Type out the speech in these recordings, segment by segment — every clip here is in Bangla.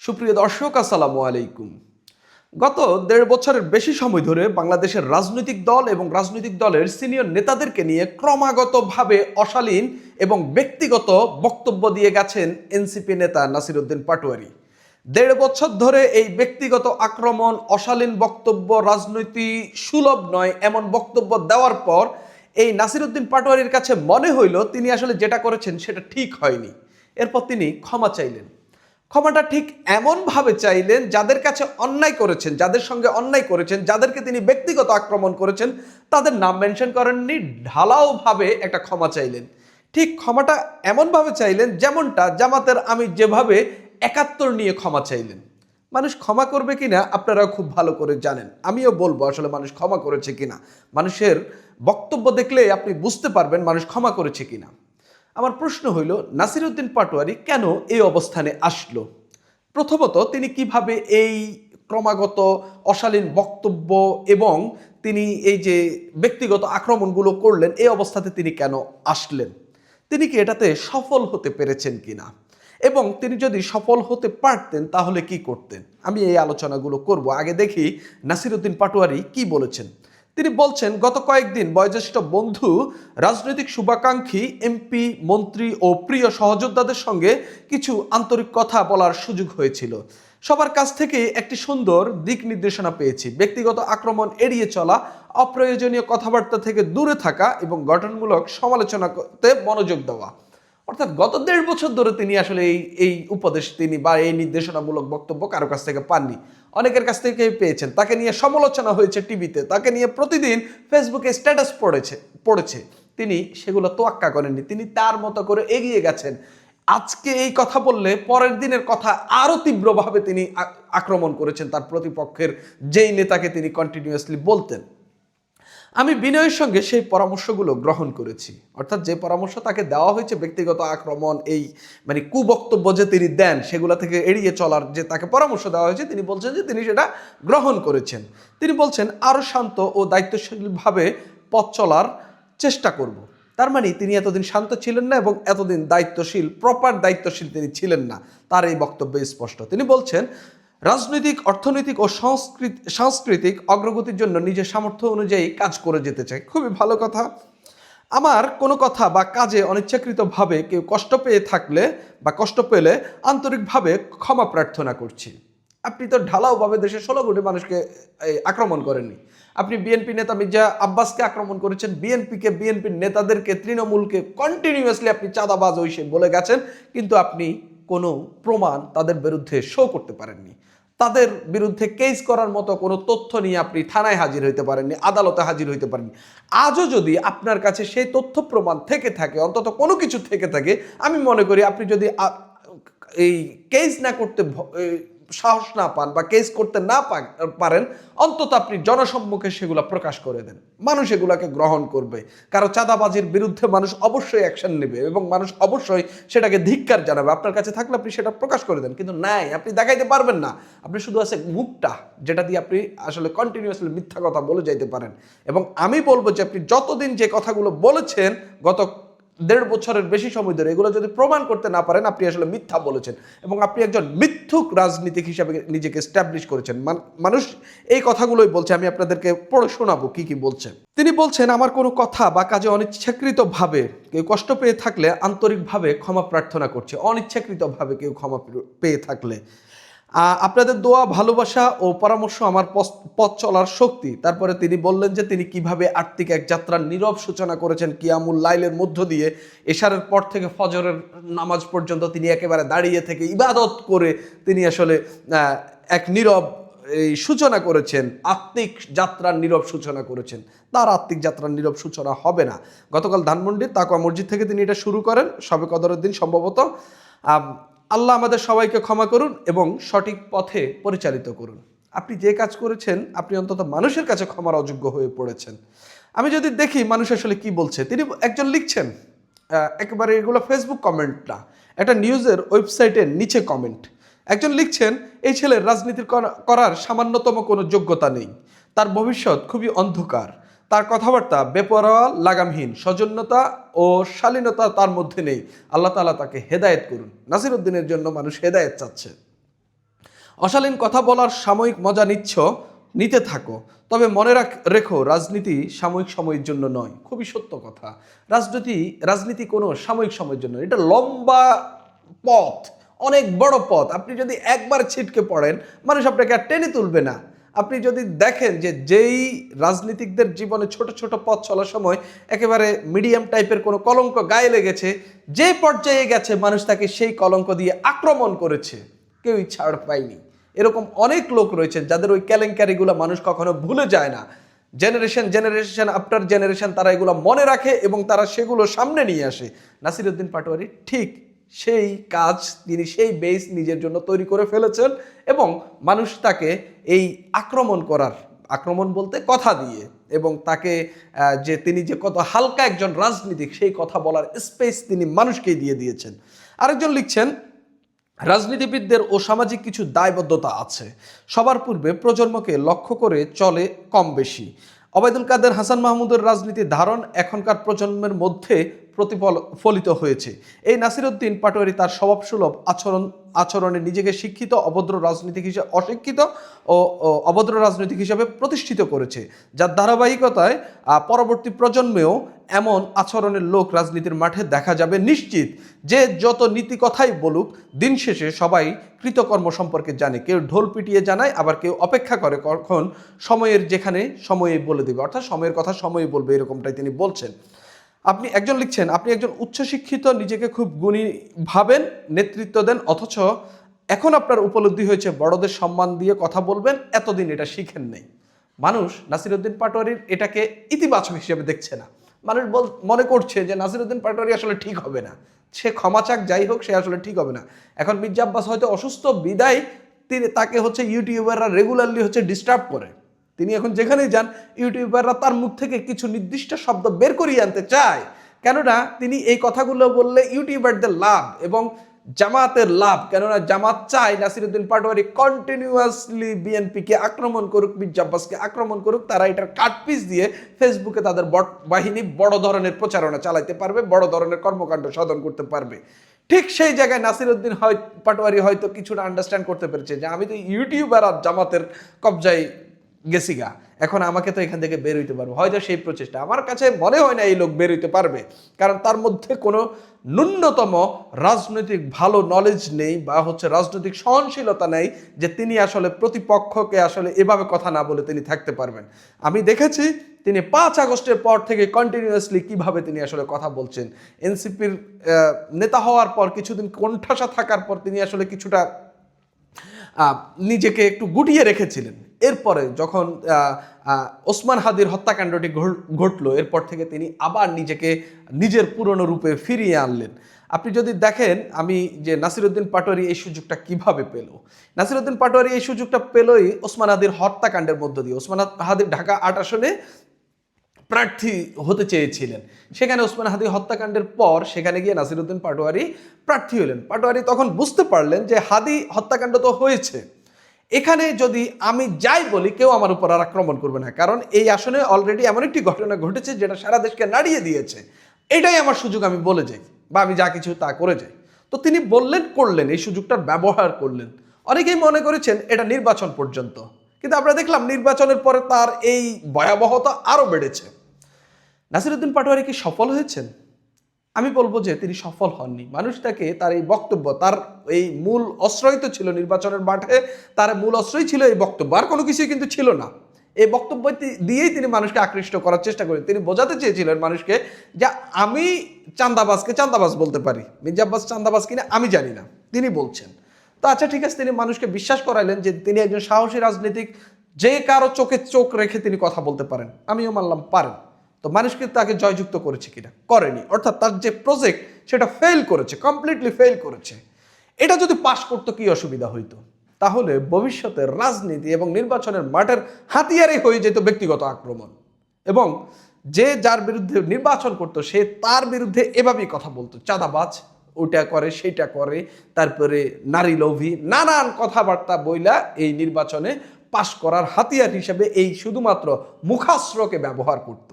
সুপ্রিয় দর্শক, আসসালামু আলাইকুম। গত ১.৫ বছরের বেশি সময় ধরে বাংলাদেশের রাজনৈতিক দল এবং রাজনৈতিক দলের সিনিয়র নেতাদেরকে নিয়ে ক্রমাগতভাবে অশালীন এবং ব্যক্তিগত বক্তব্য দিয়ে গেছেন এনসিপি নেতা নাসির উদ্দিন পাটোয়ারি। ১.৫ বছর ধরে এই ব্যক্তিগত আক্রমণ, অশালীন বক্তব্য, রাজনীতি সুলভ নয় এমন বক্তব্য দেওয়ার পর এই নাসির উদ্দিন পাটোয়ারির কাছে মনে হইল তিনি আসলে যেটা করেছেন সেটা ঠিক হয়নি। এরপর তিনি ক্ষমা চাইলেন। ক্ষমাটা ঠিক এমনভাবে চাইলেন যাদের কাছে অন্যায় করেছেন, যাদের সঙ্গে অন্যায় করেছেন, যাদেরকে তিনি ব্যক্তিগত আক্রমণ করেছেন তাদের নাম মেনশন করেননি, ঢালাওভাবে একটা ক্ষমা চাইলেন। ঠিক ক্ষমাটা এমনভাবে চাইলেন যেমনটা জামাতের আমির যেভাবে ৭১ নিয়ে ক্ষমা চাইলেন। মানুষ ক্ষমা করবে কিনা আপনারাও খুব ভালো করে জানেন, আমিও বলবো আসলে মানুষ ক্ষমা করেছে কিনা। মানুষের বক্তব্য দেখলে আপনি বুঝতে পারবেন মানুষ ক্ষমা করেছে কিনা। আমার প্রশ্ন হইল, নাসির উদ্দিন পাটোয়ারি কেন এই অবস্থানে আসলো? প্রথমত, তিনি কিভাবে এই ক্রমাগত অশালীন বক্তব্য এবং তিনি এই যে ব্যক্তিগত আক্রমণগুলো করলেন, এই অবস্থাতে তিনি কেন আসলেন? তিনি কি এটাতে সফল হতে পেরেছেন কিনা, এবং তিনি যদি সফল হতে পারতেন তাহলে কি করতেন? আমি এই আলোচনাগুলো করব। আগে দেখি নাসির উদ্দিন পাটোয়ারি কি বলেছেন। তিনি বলছেন, গত কয়েকদিন বয়োজ্যেষ্ঠ বন্ধু, রাজনৈতিক শুভাকাঙ্ক্ষী, এমপি, মন্ত্রী ও প্রিয় সহযোদ্ধাদের সঙ্গে কিছু আন্তরিক কথা বলার সুযোগ হয়েছিল। সবার কাছ থেকে একটি সুন্দর দিক নির্দেশনা পেয়েছি। ব্যক্তিগত আক্রমণ এড়িয়ে চলা, অপ্রয়োজনীয় কথাবার্তা থেকে দূরে থাকা এবং গঠনমূলক সমালোচনা করতে মনোযোগ দেওয়া। অর্থাৎ গত ১.৫ বছর ধরে তিনি আসলে এই উপদেশ তিনি বা এই নির্দেশনামূলক বক্তব্য কারো কাছ থেকে পাননি, অনেকের কাছ থেকে পেয়েছেন। তাকে নিয়ে সমালোচনা হয়েছে টিভিতে, তাকে নিয়ে প্রতিদিন ফেসবুকে স্ট্যাটাস পড়েছে। তিনি সেগুলো তোয়াক্কা করেননি, তিনি তার মতো করে এগিয়ে গেছেন। আজকে এই কথা বললে পরের দিনের কথা আরো তীব্রভাবে তিনি আক্রমণ করেছেন তার প্রতিপক্ষের যেই নেতাকে তিনি কন্টিনিউয়াসলি বলতেন। আমি বিনয়ের সঙ্গে সেই পরামর্শগুলো গ্রহণ করেছি। অর্থাৎ যে পরামর্শ তাকে দেওয়া হয়েছে, ব্যক্তিগত আক্রমণ, এই মানে কুবক্তব্য যে তিনি দেন সেগুলো থেকে এড়িয়ে চলার যে তাকে পরামর্শ দেওয়া হয়েছে, তিনি বলছেন যে তিনি সেটা গ্রহণ করেছেন। তিনি বলছেন আরও শান্ত ও দায়িত্বশীলভাবে পথ চলার চেষ্টা করব। তার মানে তিনি এতদিন শান্ত ছিলেন না এবং এতদিন দায়িত্বশীল, প্রপার দায়িত্বশীল তিনি ছিলেন না, তার এই বক্তব্যে স্পষ্ট। তিনি বলছেন, রাজনৈতিক, অর্থনৈতিক ও সাংস্কৃতিক অগ্রগতির জন্য নিজের সামর্থ্য অনুযায়ী কাজ করে যেতে চাই। খুবই ভালো কথা। আমার কোনো কথা বা কাজে অনিচ্ছাকৃতভাবে কেউ কষ্ট পেয়ে থাকলে বা কষ্ট পেলে আন্তরিকভাবে ক্ষমা প্রার্থনা করছি। আপনি তো ঢালাওভাবে দেশের ১৬ কোটি মানুষকে আক্রমণ করেননি। আপনি বিএনপি নেতা মির্জা আব্বাসকে আক্রমণ করেছেন, বিএনপির নেতাদেরকে, তৃণমূলকে কন্টিনিউয়াসলি আপনি চাঁদাবাজ ওই সে বলে গেছেন, কিন্তু আপনি কোনো প্রমাণ তাদের বিরুদ্ধে শো করতে পারেননি। তাদের বিরুদ্ধে কেস করার মতো কোনো তথ্য নিয়ে আপনি থানায় হাজির হইতে পারেননি, আদালতে হাজির হইতে পারেননি। আজও যদি আপনার কাছে সেই তথ্য প্রমাণ থেকে থাকে, অন্তত কোনো কিছু থেকে থাকে, আমি মনে করি আপনি যদি এই কেস না করতে সাহস না পান বা কেস করতে না পারেন, অন্তত আপনি জনসম্মুখে সেগুলো প্রকাশ করে দেন। মানুষ এগুলাকে গ্রহণ করবে। কারো চাঁদাবাজির বিরুদ্ধে মানুষ অবশ্যই অ্যাকশন নেবে এবং মানুষ অবশ্যই সেটাকে ধিক্কার জানাবে। আপনার কাছে থাকলে আপনি সেটা প্রকাশ করে দেন, কিন্তু নাই, আপনি দেখাইতে পারবেন না। আপনি শুধু আছে মুখটা, যেটা দিয়ে আপনি আসলে কন্টিনিউয়াসলি মিথ্যা কথা বলে যাইতে পারেন। এবং আমি বলবো যে আপনি যতদিন যে কথাগুলো বলেছেন গত ১.৫ বছরের বেশি সময় ধরে, এগুলো যদি প্রমাণ করতে না পারেন আপনি আসলে মিথ্যা বলেছেন এবং আপনি একজন মিথ্যুক রাজনীতিক হিসাবে নিজেকে এস্টাবলিশ করেছেন। মানুষ এই কথাগুলোই বলছে, আমি আপনাদেরকে পড়ে শোনাবো কি কি বলছে। তিনি বলছেন, আমার কোনো কথা বা কাজে অনিচ্ছাকৃতভাবে কেউ কষ্ট পেয়ে থাকলে আন্তরিকভাবে ক্ষমা প্রার্থনা করছে। অনিচ্ছাকৃতভাবে কেউ ক্ষমা পেয়ে থাকলে আপনাদের দোয়া, ভালোবাসা ও পরামর্শ আমার পথ চলার শক্তি। তারপরে তিনি বললেন যে তিনি কিভাবে আর্থিক এক যাত্রার নীরব সূচনা করেছেন কিয়ামুল লাইলের মধ্য দিয়ে। এশারের পর থেকে ফজরের নামাজ পর্যন্ত তিনি একেবারে দাঁড়িয়ে থেকে ইবাদত করে তিনি আসলে এক নীরব এই সূচনা করেছেন, আত্মিক যাত্রার নীরব সূচনা করেছেন। তার আত্মিক যাত্রার নীরব সূচনা হবে না। গতকাল ধানমন্ডির তাকওয়া মসজিদ থেকে তিনি এটা শুরু করেন, শবে কদরের দিন সম্ভবত। আল্লাহ আমাদের সবাইকে ক্ষমা করুন এবং সঠিক পথে পরিচালিত করুন। আপনি যে কাজ করেছেন, আপনি অন্তত মানুষের কাছে ক্ষমার অযোগ্য হয়ে পড়েছেন। আমি যদি দেখি মানুষ আসলে কি বলছে, তিনি একজন লিখছেন, একেবারে এগুলো ফেসবুক কমেন্ট না, একটা নিউজের ওয়েবসাইটের নিচে কমেন্ট। একজন লিখছেন, এই ছেলের রাজনীতি করার সামান্যতম কোনো যোগ্যতা নেই, তার ভবিষ্যৎ খুবই অন্ধকার, তার কথাবার্তা বেপরোয়া, লাগামহীন, সৌজন্যতা ও শালীনতা তার মধ্যে নেই। আল্লাহ তাআলা তাকে হেদায়েত করুন। নাসির উদ্দিনের জন্য মানুষ হেদায়েত চাচ্ছে। অশালীন কথা বলার সাময়িক মজা নিতে থাকো, তবে মনে রেখো রাজনীতি সাময়িক সময়ের জন্য নয়। খুবই সত্য কথা। রাজনীতি কোনো সাময়িক সময়ের জন্য, এটা লম্বা পথ, অনেক বড় পথ। আপনি যদি একবার ছিটকে পড়েন, মানুষ আপনাকে আর টেনে তুলবে না। আপনি যদি দেখেন যে যেই রাজনীতিকদের জীবনে ছোট ছোট পথ চলার সময় একেবারে মিডিয়াম টাইপের কোনো কলঙ্ক গায়ে লেগেছে, যে পর্যায়ে গেছে মানুষ তাকে সেই কলঙ্ক দিয়ে আক্রমণ করেছে, কেউই ছাড় পায়নি। এরকম অনেক লোক রয়েছে যাদের ওই কেলেঙ্কারিগুলো মানুষ কখনো ভুলে যায় না। জেনারেশন আফটার জেনারেশন তারা এগুলো মনে রাখে এবং তারা সেগুলো সামনে নিয়ে আসে। নাসিরউদ্দিন পাটোয়ারি ঠিক সেই কাজ, তিনি সেই বেস নিজের জন্য তৈরি করে ফেলেছেন এবং মানুষ তাকে এই আক্রমণ বলতে কথা দিয়ে, এবং তাকে যে তিনি যে কত হালকা একজন রাজনীতিক সেই কথা বলার স্পেস তিনি মানুষকেই দিয়ে দিয়েছেন। আরেকজন লিখছেন, রাজনীতিবিদদের ও সামাজিক কিছু দায়বদ্ধতা আছে, সবার পূর্বে প্রজন্মকে লক্ষ্য করে চলে কম বেশি। ওবায়দুল কাদের, হাসান মাহমুদের রাজনীতির ধারণ এখনকার প্রজন্মের মধ্যে প্রতিফলিত হয়েছে। এই নাসিরউদ্দিন পাটোয়ারি তার স্বভাবসুলভ আচরণে নিজেকে শিক্ষিত অভদ্র রাজনীতিক হিসেবে অশিক্ষিত ও অভদ্র রাজনীতিক হিসেবে প্রতিষ্ঠিত করেছে, যার ধারাবাহিকতায় পরবর্তী প্রজন্মেও এমন আচরণের লোক রাজনীতির মাঠে দেখা যাবে নিশ্চিত। যে যত নীতি কথাই বলুক, দিন শেষে সবাই কৃতকর্ম সম্পর্কে জানে। কেউ ঢোল পিটিয়ে জানায়, আবার কেউ অপেক্ষা করে কখন সময়ের যেখানে সময়ে বলে দেবে, অর্থাৎ সময়ের কথা সময়ে বলবে, এরকমটাই তিনি বলছেন। আপনি একজন লিখছেন, আপনি একজন উচ্চশিক্ষিত, নিজেকে খুব গুণী ভাবেন, নেতৃত্ব দেন, অথচ এখন আপনার উপলব্ধি হয়েছে বড়দের সম্মান দিয়ে কথা বলবেন, এতদিন এটা শিখেন নেই। মানুষ নাসিরউদ্দিন পাটোয়ারির এটাকে ইতিবাচক হিসেবে দেখছে না। মানুষ মনে করছে যে নাসিরউদ্দিন পাটোয়ারি আসলে ঠিক হবে না, সে ক্ষমা চাক যাই হোক, সে আসলে ঠিক হবে না। এখন মির্জা আব্বাস হয়তো অসুস্থ বিদায় তাকে ইউটিউবাররা রেগুলারলি ডিস্টার্ব করে। তিনি এখন যেখানেই যান, ইউটিউবাররা তার মুখ থেকে কিছু নির্দিষ্ট শব্দ বের করিয়ে আনতে চায়, কেননা তিনি এই কথাগুলো বললে ইউটিউবারদের লাভ এবং জামাতের লাভ। কেননা জামাত চায় নাসিরউদ্দিন পাটোয়ারি কন্টিনিউয়াসলি বিএনপিকে আক্রমণ করুক, মির্জা আব্বাসকে আক্রমণ করুক। তারা এটার কাটপিস দিয়ে ফেসবুকে তাদের বাহিনী বড় ধরনের প্রচারণা চালাইতে পারবে, বড় ধরনের কর্মকাণ্ড সাধন করতে পারবে। ঠিক সেই জায়গায় নাসিরউদ্দিন পাটোয়ারি হয়তো কিছুটা আন্ডারস্ট্যান্ড করতে পেরেছে যে আমি তো ইউটিউবার আর জামাতের কবজায় গেছি গা, এখন আমাকে তো এখান থেকে বের হইতে পারবো। হয়তো সেই প্রচেষ্টা, আমার কাছে মনে হয় না এই লোক বের হইতে পারবে, কারণ তার মধ্যে কোনো ন্যূনতম রাজনৈতিক ভালো নলেজ নেই বা রাজনৈতিক সহনশীলতা নেই যে তিনি আসলে প্রতিপক্ষকে আসলে এভাবে কথা না বলে তিনি থাকতে পারবেন। আমি দেখেছি তিনি 5 আগস্টের পর থেকে কন্টিনিউয়াসলি কিভাবে তিনি আসলে কথা বলছেন। এনসিপির নেতা হওয়ার পর কিছুদিন কোণঠাসা থাকার পর তিনি আসলে কিছুটা নিজেকে একটু গুটিয়ে রেখেছিলেন। এরপরে যখন ওসমান হাদির হত্যাকাণ্ডটি ঘটলো, এরপর থেকে তিনি আবার নিজেকে নিজের পুরনো রূপে ফিরিয়ে আনলেন। আপনি যদি দেখেন, আমি যে নাসিরউদ্দিন পাটোয়ারি এই সুযোগটা কিভাবে পেল, নাসিরউদ্দিন পাটোয়ারি এই সুযোগটা পেলই ওসমান হাদির হত্যাকাণ্ডের মধ্য দিয়ে। ওসমান হাদির ঢাকা 8 আসনে প্রার্থী হতে চেয়েছিলেন, সেখানে ওসমান হাদি হত্যাকাণ্ডের পর সেখানে গিয়ে নাসিরউদ্দিন পাটোয়ারি প্রার্থী হলেন। পাটোয়ারি তখন বুঝতে পারলেন যে হাদি হত্যাকাণ্ড তো হয়েছে, এখানে যদি আমি যাই বলি কেউ আমার উপর আর আক্রমণ করবে না, কারণ এই আসনে অলরেডি এমন একটি ঘটনা ঘটেছে যেটা সারা দেশকে নাড়িয়ে দিয়েছে। এটাই আমার সুযোগ, আমি বলে যাই বা আমি যা কিছু তা করে যাই। তো তিনি বললেন, করলেন, এই সুযোগটার ব্যবহার করলেন। অনেকেই মনে করেছেন এটা নির্বাচন পর্যন্ত, কিন্তু আমরা দেখলাম নির্বাচনের পরে তার এই ভয়াবহতা আরো বেড়েছে। নাসিরউদ্দিন পাটোয়ারি কি সফল হয়েছেন? আমি বলবো যে তিনি সফল হননি। মানুষ তাকে, তার এই বক্তব্য, তার এই মূল অস্ত্রই তো ছিল নির্বাচনের মাঠে, তার মূল অস্ত্রই ছিল এই বক্তব্য, আর কোনো কিছুই কিন্তু ছিল না। এই বক্তব্য দিয়েই তিনি মানুষকে আকৃষ্ট করার চেষ্টা করেন। তিনি বোঝাতে চেয়েছিলেন মানুষকে যে আমি চাঁদাবাজকে চাঁদাবাজ বলতে পারি, মির্জা আব্বাস চাঁদাবাজ কিনা আমি জানি না, তিনি বলছেন। তো আচ্ছা ঠিক আছে, তিনি মানুষকে বিশ্বাস করাইলেন যে তিনি একজন সাহসী রাজনীতিক, যে কারো চোখে চোখ রেখে তিনি কথা বলতে পারেন। আমিও মানলাম পারেন। তো মানুষকে তাকে জয়যুক্ত করেছে কিনা? করেনি। অর্থাৎ তার যে প্রজেক্ট সেটা ফেল করেছে, কমপ্লিটলি ফেল করেছে। এটা যদি পাশ করতো কি অসুবিধা হইতো? তাহলে ভবিষ্যতে রাজনীতি এবং নির্বাচনের মাঠের হাতিয়ারই হয়ে যেত ব্যক্তিগত আক্রমণ, এবং যে যার বিরুদ্ধে নির্বাচন করতো সে তার বিরুদ্ধে এভাবেই কথা বলতো, চাঁদাবাজ, ওইটা করে সেটা করে, তারপরে নারী লোভী, নানান কথাবার্তা বইলা এই নির্বাচনে পাশ করার হাতিয়ার হিসেবে এই শুধুমাত্র মুখাস্ত্রকে ব্যবহার করত।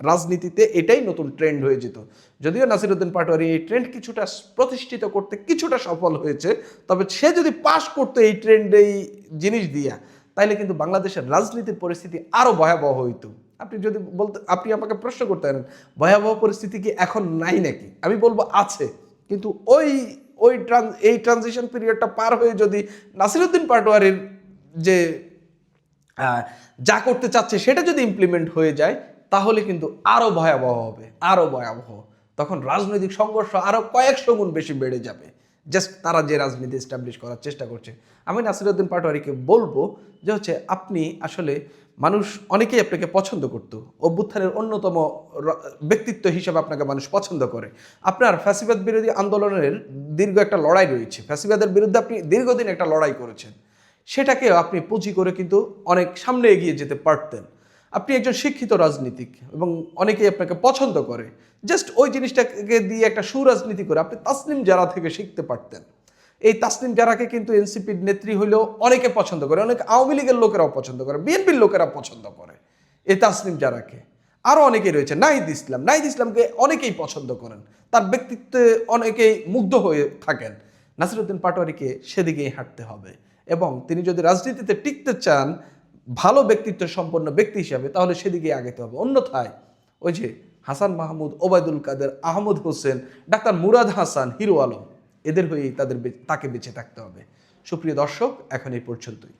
রাজনীতিতে এটাই নতুন ট্রেন্ড হয়ে যেত। যদিও নাসিরউদ্দিন পাটোয়ারি এই ট্রেন্ড কিছুটা প্রতিষ্ঠিত করতে কিছুটা সফল হয়েছে, তবে সে যদি পাশ করতো এই ট্রেন্ড এই জিনিস দিয়া, তাইলে কিন্তু বাংলাদেশের রাজনীতির পরিস্থিতি আরও ভয়াবহ হইতো। আপনি যদি বলতে, আপনি আমাকে প্রশ্ন করতে পারেন ভয়াবহ পরিস্থিতি কি এখন নাই নাকি, আমি বলবো আছে, কিন্তু এই ট্রানজিশন পিরিয়ডটা পার হয়ে যদি নাসিরউদ্দিন পাটোয়ারির যে যা করতে চাচ্ছে সেটা যদি ইমপ্লিমেন্ট হয়ে যায়, তাহলে কিন্তু আরও ভয়াবহ হবে, আরও ভয়াবহ। তখন রাজনৈতিক সংঘর্ষ আরও কয়েকশো গুণ বেশি বেড়ে যাবে, জাস্ট তারা যে রাজনীতি এস্টাবলিশ করার চেষ্টা করছে। আমি নাসিরউদ্দিন পাটোয়ারিকে বলবো যে হচ্ছে আপনি আসলে, মানুষ অনেকেই আপনাকে পছন্দ করতো, অভ্যুত্থানের অন্যতম ব্যক্তিত্ব হিসেবে আপনাকে মানুষ পছন্দ করে। আপনার ফ্যাসিবাদ বিরোধী আন্দোলনের দীর্ঘ একটা লড়াই রয়েছে, ফ্যাসিবাদের বিরুদ্ধে আপনি দীর্ঘদিন একটা লড়াই করেছেন, সেটাকে আপনি পুঁজি করে কিন্তু অনেক সামনে এগিয়ে যেতে পারতেন। আপনি একজন শিক্ষিত রাজনীতিক এবং অনেকেই আপনাকে পছন্দ করে, জাস্ট ওই জিনিসটাকে দিয়ে একটা সুরাজনীতি করে আপনি তাসনিম জারা থেকে শিখতে পারতেন। এই তাসনিম জারাকে কিন্তু এনসিপির নেত্রী হইলেও অনেকে পছন্দ করে, অনেক আওয়ামী লীগের লোকেরাও পছন্দ করে, বিএনপির লোকেরা পছন্দ করে এই তাসনিম জারাকে। আরও অনেকেই রয়েছে, নাহিদ ইসলামকে অনেকেই পছন্দ করেন, তার ব্যক্তিত্বে অনেকেই মুগ্ধ হয়ে থাকেন। নাসিরউদ্দিন পাটোয়ারিকে সেদিকেই হাঁটতে হবে, এবং তিনি যদি রাজনীতিতে টিকতে চান ভালো ব্যক্তিত্ব সম্পন্ন ব্যক্তি হিসাবে, তাহলে সেদিকে আগাতে হবে। অন্যথায় ওই যে হাসান মাহমুদ, ওবায়দুল কাদের, আহমদ হোসেন, ডাক্তার মুরাদ হাসান, হিরো আলম, এদের হয়েই তাকে বেঁচে থাকতে হবে। সুপ্রিয় দর্শক, এখন এই পর্যন্তই।